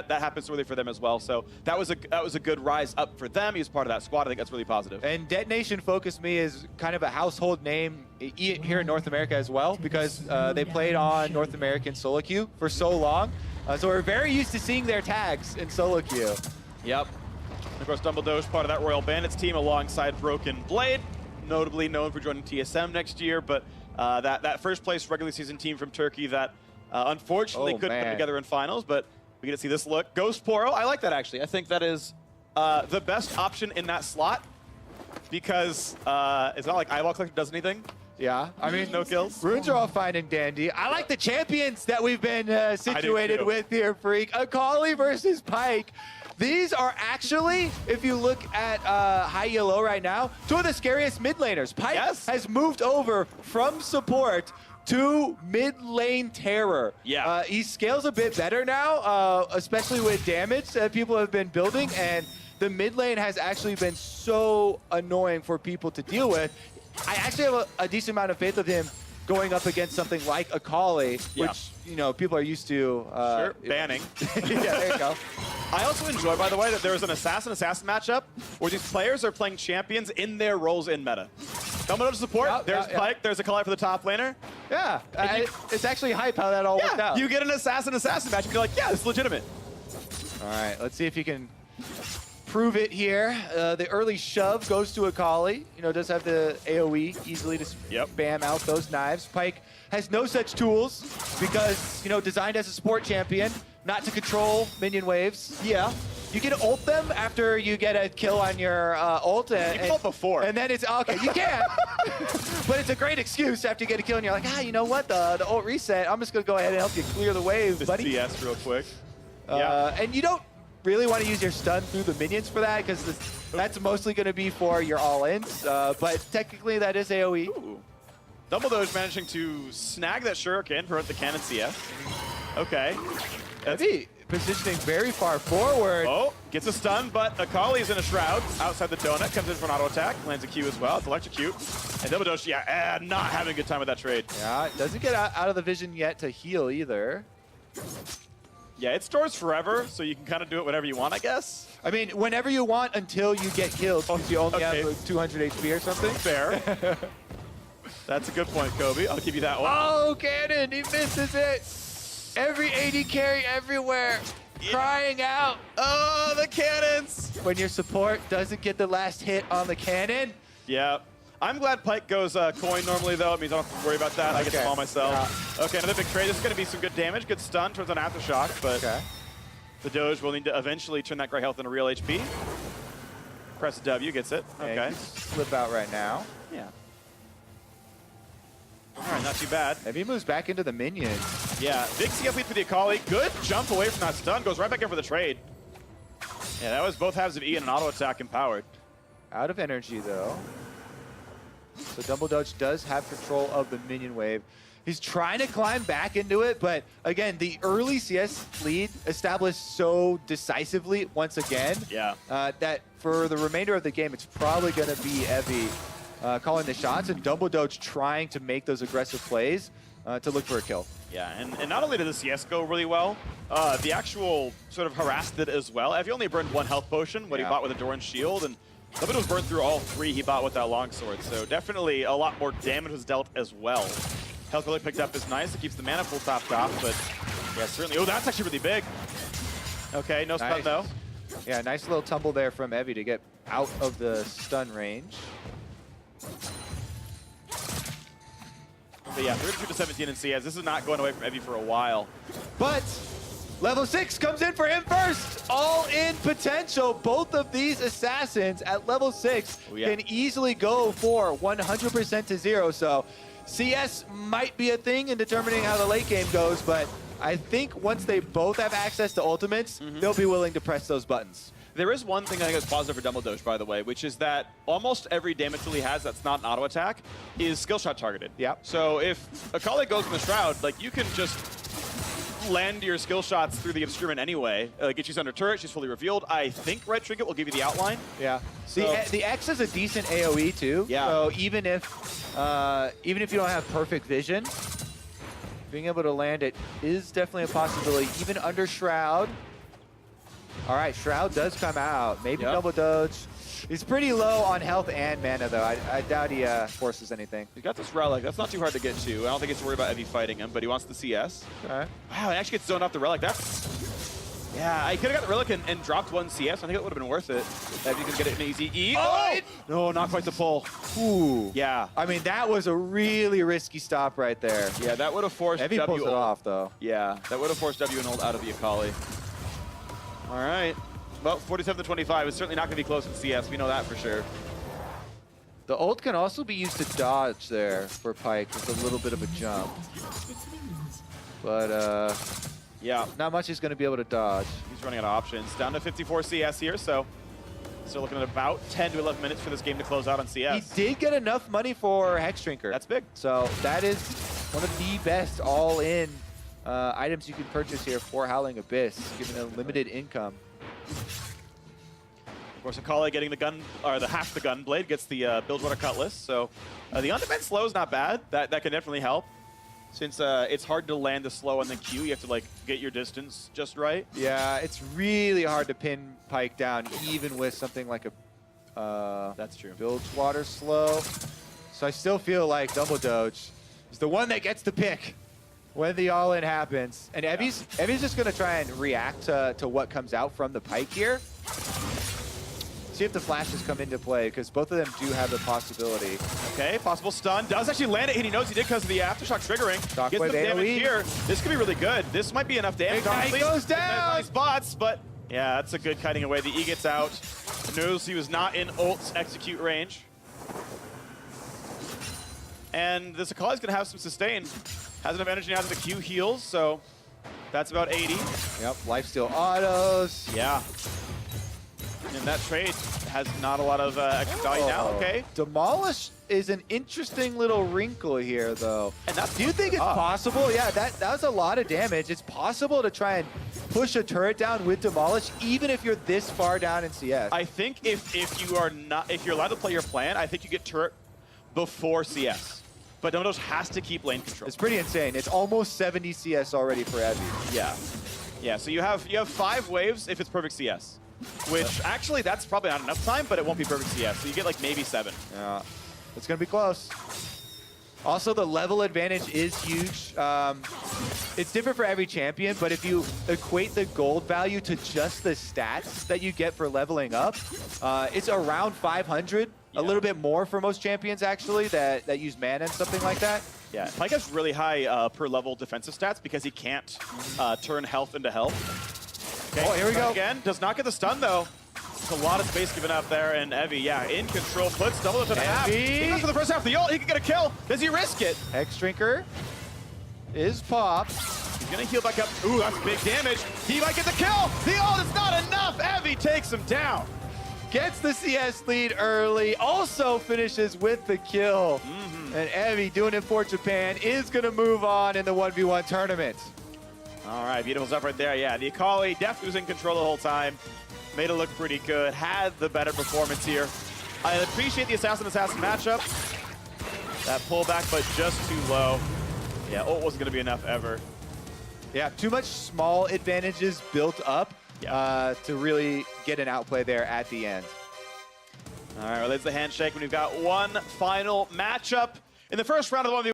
that happens early for them as well. So that was a good rise up for them. He was part of that squad. I think that's really positive. And Detonation Focus Me is kind of a household name here in North America as well, because they played on North American solo queue for so long. So we're very used to seeing their tags in solo queue. Yep. Of course, Dumbledoge, part of that Royal Bandits team alongside Broken Blade, notably known for joining TSM next year, but that first place regular season team from Turkey that unfortunately couldn't come together in finals, but we get to see this look. Ghost Poro, I like that actually. I think that is the best option in that slot because it's not like Eyeball Collector does anything. Yeah, I mean, no kills. Runes are all fine and dandy. I like the champions that we've been situated with here, Freak. Akali versus Pyke. These are actually, if you look at high yellow right now, two of the scariest mid laners. Pyke has moved over from support to mid lane terror. Yeah. He scales a bit better now, especially with damage that people have been building, and the mid lane has actually been so annoying for people to deal with. I actually have a decent amount of faith of him going up against something like Akali, which, you know, people are used to. Banning. Yeah, there you go. I also enjoy, by the way, that there is an assassin-assassin matchup where these players are playing champions in their roles in meta. Dumbledore support, there's Pyke, there's Akali for the top laner. Yeah, it's actually hype how that all worked out. You get an assassin-assassin match and you're like, yeah, this is legitimate. All right, let's see if you can prove it here. The early shove goes to Akali. You know, does have the AoE easily to spam out those knives. Pyke has no such tools because, you know, designed as a support champion, not to control minion waves. Yeah. You can ult them after you get a kill on your ult. You can ult before. And then it's, okay, you can. But it's a great excuse after you get a kill and you're like, you know what, the ult reset, I'm just going to go ahead and help you clear the wave, buddy. CS real quick. And you don't really want to use your stun through the minions for that, because that's mostly going to be for your all-ins. But technically, that is AoE. Ooh. Dumbledoge managing to snag that shuriken, prevent the cannon CS. Okay. That's positioning very far forward. Oh, gets a stun, but Akali's in a shroud outside the donut, comes in for an auto attack, lands a Q as well. It's electrocute. And Dumbledoge, not having a good time with that trade. Yeah, it doesn't get out of the vision yet to heal either. Yeah, it stores forever, so you can kind of do it whenever you want, I guess. I mean, whenever you want until you get killed, because you only have like 200 HP or something. Fair. That's a good point, Kobe. I'll give you that one. Oh, cannon! He misses it! Every AD carry everywhere, crying out. Oh, the cannons! When your support doesn't get the last hit on the cannon. Yeah. I'm glad Pyke goes coin normally, though. It means I don't have to worry about that. I get them all myself. Okay, another big trade. This is going to be some good damage. Good stun. Turns on Aftershock, but the Doge will need to eventually turn that gray health into real HP. Press W, gets it. Okay. Slip out right now. Yeah. All right, not too bad. Maybe he moves back into the minions. Yeah, big CS lead for the Akali. Good jump away from that stun. Goes right back in for the trade. Yeah, that was both halves of E and an auto attack empowered. Out of energy, though. So Dumbledoge does have control of the minion wave. He's trying to climb back into it, but again, the early CS lead established so decisively once again that for the remainder of the game, it's probably going to be Evie calling the shots and Dumbledoge trying to make those aggressive plays to look for a kill. Yeah, and not only did the CS go really well, the actual sort of harassed it as well. Evie only burned one health potion, what he bought with a Doran shield, and somebody was burned through all three he bought with that longsword, so definitely a lot more damage was dealt as well. Health really picked up is nice. It keeps the mana pool topped off, but yeah, certainly. Oh, that's actually really big. Okay, no stun though. Yeah, nice little tumble there from Evie to get out of the stun range. But yeah, 32 to 17 in CS. This is not going away from Evie for a while. But level 6 comes in for him first. All in potential. Both of these assassins at level 6 can easily go for 100% to 0. So CS might be a thing in determining how the late game goes, but I think once they both have access to ultimates, they'll be willing to press those buttons. There is one thing I think that's positive for Dumbledoge, by the way, which is that almost every damage tool he has that's not an auto attack is skill shot targeted. Yeah. So if Akali goes in the Shroud, like you can just land your skill shots through the Obscurement anyway. Get she's under turret, she's fully revealed. I think Red Trinket will give you the outline. Yeah. So, the X is a decent AoE too. Yeah. So even if you don't have perfect vision, being able to land it is definitely a possibility. Even under Shroud. All right, Shroud does come out. Maybe Yep. Dumbledoge. He's pretty low on health and mana, though. I doubt he forces anything. He's got this relic. That's not too hard to get to. I don't think he's worried about Evie fighting him, but he wants the CS. All right. Wow, he actually gets zoned off the relic. That's... Yeah, I could have got the relic and dropped one CS. I think it would have been worth it. If you could get it an easy E. Oh! No, not quite the pull. Ooh. Yeah. I mean, that was a really risky stop right there. Yeah, that would have forced Evie W pulls it ult. off, though. Yeah, that would have forced W and ult out of the Akali. All right. Well, 47-25 is certainly not going to be close in CS. We know that for sure. The ult can also be used to dodge there for Pyke with a little bit of a jump. But Yeah, not much he's going to be able to dodge. he's running out of options. Down to 54 CS here, so still looking at about 10 to 11 minutes for this game to close out on CS. He did get enough money for Hex Drinker. That's big. So that is one of the best all-in items you can purchase here for Howling Abyss, given a limited income. Of course, Akali getting the gun, or the half the gun blade, gets the Bilgewater Cutlass. So the on-demand slow is not bad. That can definitely help. Since it's hard to land the slow on the Q, you have to like get your distance just right. Yeah, it's really hard to pin Pyke down, even with something like a That's true. Bilgewater slow. So I still feel like Dumbledoge is the one that gets the pick when the all-in happens. And Evie's just going to try and react to what comes out from the Pyke here. See if the flashes come into play, because both of them do have the possibility. Okay, possible stun. Does actually land it, and he knows he did because of the aftershock triggering. Shockwave Gets some damage AoE. here. This could be really good. This might be enough damage, Ignite honestly. goes down! Nice spots, but yeah, that's a good kiting away. The E gets out. Knows he was not in ult's execute range. And this Akali's going to have some sustain. Has enough energy now that the Q heals, so that's about 80. Yep, lifesteal autos. Yeah. And that trade has not a lot of extra value now. Okay. Demolish is an interesting little wrinkle here, though. And that's Do you think it's possible? Yeah, that was a lot of damage. It's possible to try and push a turret down with Demolish, even if you're this far down in CS. I think if you're allowed to play your plan, I think you get turret before CS. But Dumbledoge has to keep lane control. It's pretty insane. It's almost 70 CS already for Evie. Yeah. Yeah, so you have 5 waves if it's perfect CS. Which actually that's probably not enough time, but it won't be perfect CS. So you get like maybe 7. Yeah, it's gonna be close. Also, the level advantage is huge. It's different for every champion, but if you equate the gold value to just the stats that you get for leveling up, it's around 500. Yeah. A little bit more for most champions, actually, that use mana and something like that. Yeah, Pyke has really high per level defensive stats because he can't turn health into health. Okay, Oh, here we go. Again, does not get the stun though. It's a lot of space given up there, and Evie, yeah, in control, puts Dumbledoge to the half. He goes for the first half of the ult, he can get a kill. Does he risk it? Hex Drinker is popped. He's gonna heal back up. Ooh, that's big damage. He might get the kill. The ult is not enough. Evie takes him down. Gets the CS lead early, also finishes with the kill. And Evie, doing it for Japan, is gonna move on in the 1v1 tournament. All right, beautiful stuff right there. Yeah, the Akali definitely was in control the whole time. Made it look pretty good. Had the better performance here. I appreciate the assassin-assassin matchup. That pullback, but just too low. Yeah, ult wasn't going to be enough ever. Yeah, too much small advantages built up to really get an outplay there at the end. All right, well, there's the handshake when we've got one final matchup in the first round of the 1v1.